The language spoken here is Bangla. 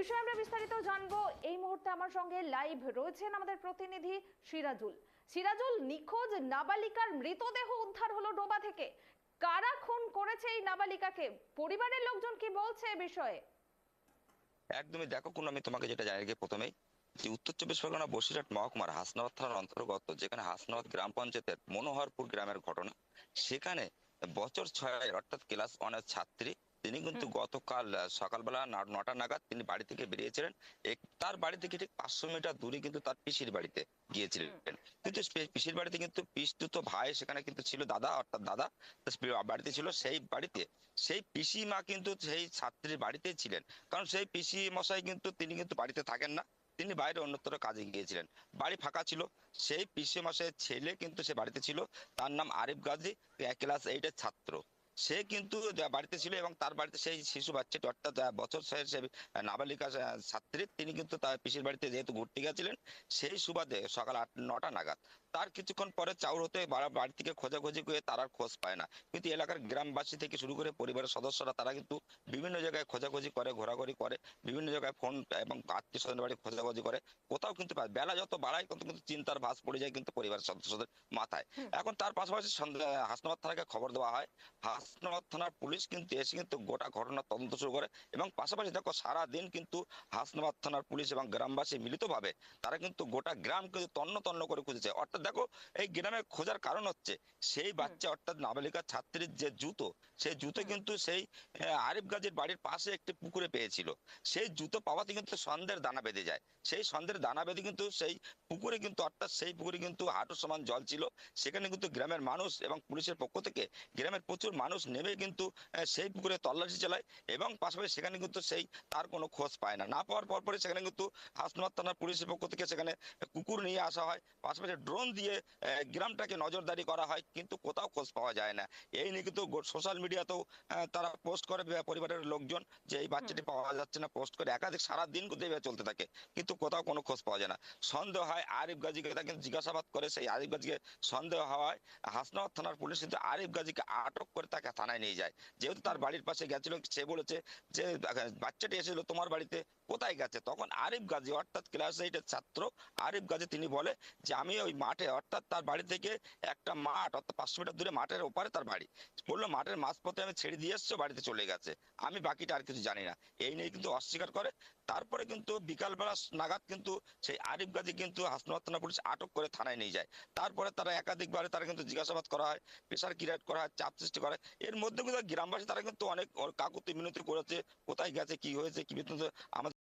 বিষয়ে আমরা বিস্তারিত জানবো। এই মুহূর্তে আমার সঙ্গে লাইভ রয়েছেন আমাদের প্রতিনিধি সিরাজুল। সিরাজুল, নিখোঁজ নাবালিকার মৃতদেহ উদ্ধার হলো ডোবা থেকে। কারা খুন করেছে এই নাবালিকাকে? পরিবারের লোকজন কি বলছে এ বিষয়ে? একদমই দেখো কোন আমি তোমাকে যেটা জানাই গিয়ে প্রথমেই যে উত্তর চব্বিশ পরগনা বসিরহাট মহকুমার হাসনাবাদ থানার অন্তর্গত যেখানে হাসনাবাদ গ্রাম পঞ্চায়েতের মনোহরপুর গ্রামের ঘটনা। সেখানে বছর 6 অর্থাৎ ক্লাস 1-এর ছাত্রী, তিনি কিন্তু গতকাল সকালবেলা 9টা নাগাদ তিনি বাড়ি থেকে বেরিয়েছিলেন। তার বাড়ি থেকে ঠিক 500 মিটার দূরে কিন্তু তার পিসির বাড়িতে গিয়েছিলেন। কিন্তু পিসির বাড়িতে কিন্তু পিসতুতো ভাই সেখানে কিন্তু ছিল, দাদা অর্থাৎ দাদা বাড়িতে ছিল। সেই বাড়িতে সেই পিসি মা কিন্তু সেই ছাত্রীর বাড়িতেই ছিলেন, কারণ সেই পিসি মশাই কিন্তু তিনি কিন্তু বাড়িতে থাকেন না, তিনি বাইরে অন্যত্র কাজে গিয়েছিলেন। বাড়ি ফাঁকা ছিল। সেই পিসি মশাইয়ের ছেলে কিন্তু সে বাড়িতে ছিল, তার নাম আরিফ গাজী, ক্লাস 8-এর ছাত্র। সে কিন্তু বাড়িতে ছিল এবং তার বাড়িতে সেই শিশু বাচ্চাটি অর্থাৎ বছর 6-এর সে নাবালিকা ছাত্রী, তিনি কিন্তু তার পিসির বাড়িতে যেহেতু ঘুরতে গেছিলেন, সেই সুবাদে সকাল 8-9টা নাগাদ তার কিছুক্ষণ পরে চাউর হতে বাড়ি থেকে খোঁজাখুঁজি করে তার আর খোঁজ পায় না। কিন্তু এলাকার গ্রামবাসী থেকে শুরু করে পরিবারের সদস্যরা তারা কিন্তু বিভিন্ন জায়গায় খোঁজাখুঁজি করে, ঘোরাঘুরি করে, বিভিন্ন জায়গায় ফোন এবং আত্মীয় স্বজনের বাড়ি খোঁজাখুঁজি করে, কোথাও কিন্তু পায়। বেলা যত বাড়ায় কিন্তু কিন্তু চিন্তার ভাঁজ পড়ে যায় কিন্তু পরিবারের সদস্যদের মাথায়। এখন তার পাশাপাশি হাসনাবাদ থানাকে খবর দেওয়া হয়। হাসনাবাদ থানার পুলিশ কিন্তু এসে কিন্তু গোটা ঘটনা তদন্ত শুরু করে এবং পাশাপাশি দেখো সারা দিন কিন্তু হাসনাবাদ থানার পুলিশ এবং গ্রামবাসী মিলিতভাবে তারা কিন্তু গোটা গ্রাম কিন্তু তন্ন তন্ন করে খুঁজেছে। অর্থাৎ দেখো এই গ্রামে খোঁজার কারণ হচ্ছে সেই বাচ্চা অর্থাৎ নাবালিকা ছাত্রীর যে জুতো, সেই জুতো কিন্তু সেই আরিফ গাজীর বাড়ির পাশে একটি পুকুরে পেয়েছিল। সেই জুতো পাওয়াতে কিন্তু সন্ধ্যের দানা বেঁধে যায়। সেই সন্ধ্যের দানা বেঁধে কিন্তু সেই পুকুরে কিন্তু অর্থাৎ সেই পুকুরে কিন্তু হাঁটু সমান জল ছিল। সেখানে কিন্তু গ্রামের মানুষ এবং পুলিশের পক্ষ থেকে গ্রামের প্রচুর মানুষ নেমে কিন্তু সেই পুকুরে তল্লাশি চালায় এবং পাশাপাশি সেখানে কিন্তু সেই তার কোনো খোঁজ পায় না। না পাওয়ার পরপরই সেখানে কিন্তু হাসনাবাদ থানার পুলিশের পক্ষ থেকে সেখানে কুকুর নিয়ে আসা হয়, পাশাপাশি ড্রোন দিয়ে গ্রামটাকে নজরদারি করা হয়, কিন্তু কোথাও খোঁজ পাওয়া যায় না। এই নিয়ে কিন্তু সোশ্যাল মিডিয়াতেও তারা পোস্ট করে পরিবারের লোকজন যে এই বাচ্চাটি পাওয়া যাচ্ছে না, পোস্ট করে একাধিক সারা দিন কিন্তু এভাবে চলতে থাকে, কিন্তু কোথাও কোনো খোঁজ পাওয়া যায় না। সন্দেহ হয় আরিফ গাজীকে, তাকে জিজ্ঞাসাবাদ করে সেই আরিফ গাজীকে সন্দেহ হওয়ায় হাসনাবাদ থানার পুলিশ কিন্তু আরিফ গাজীকে আটক করে তাকে থানায় নিয়ে যায়। যেহেতু তার বাড়ির পাশে গেছিল, সে বলেছে যে বাচ্চাটি এসেছিল তোমার বাড়িতে, কোথায় গেছে? তখন আরিফ গাজী অর্থাৎ ক্লাস 8-এর ছাত্র আরিফ গাজী তিনি বলে যে আমি ওই মাঠে অর্থাৎ তার বাড়ি থেকে একটা মাঠ অর্থাৎ 500 মিটার দূরে মাঠের ওপারে তার বাড়ি, বললো মাঠের মাঝপথে আমি ছেড়ে দিয়ে এসছো, বাড়িতে চলে গেছে, আমি বাকিটা আর কিছু জানি না। এই নিয়ে কিন্তু অস্বীকার করে। তারপরে কিন্তু বিকালবেলা নাগাদ কিন্তু সেই আরিফ গাজী কিন্তু হাসনাবাদ থানা পুলিশ আটক করে থানায় নিয়ে যায়। তারপরে তারা একাধিকবারে তারা কিন্তু জিজ্ঞাসাবাদ করা হয়, প্রেশার ক্রিয়েট করা হয়, চাপ সৃষ্টি করে। এর মধ্যে কিন্তু গ্রামবাসী তারা কিন্তু অনেক কাকুতি মিনতি করেছে, কোথায় গেছে, কি হয়েছে, কি আমাদের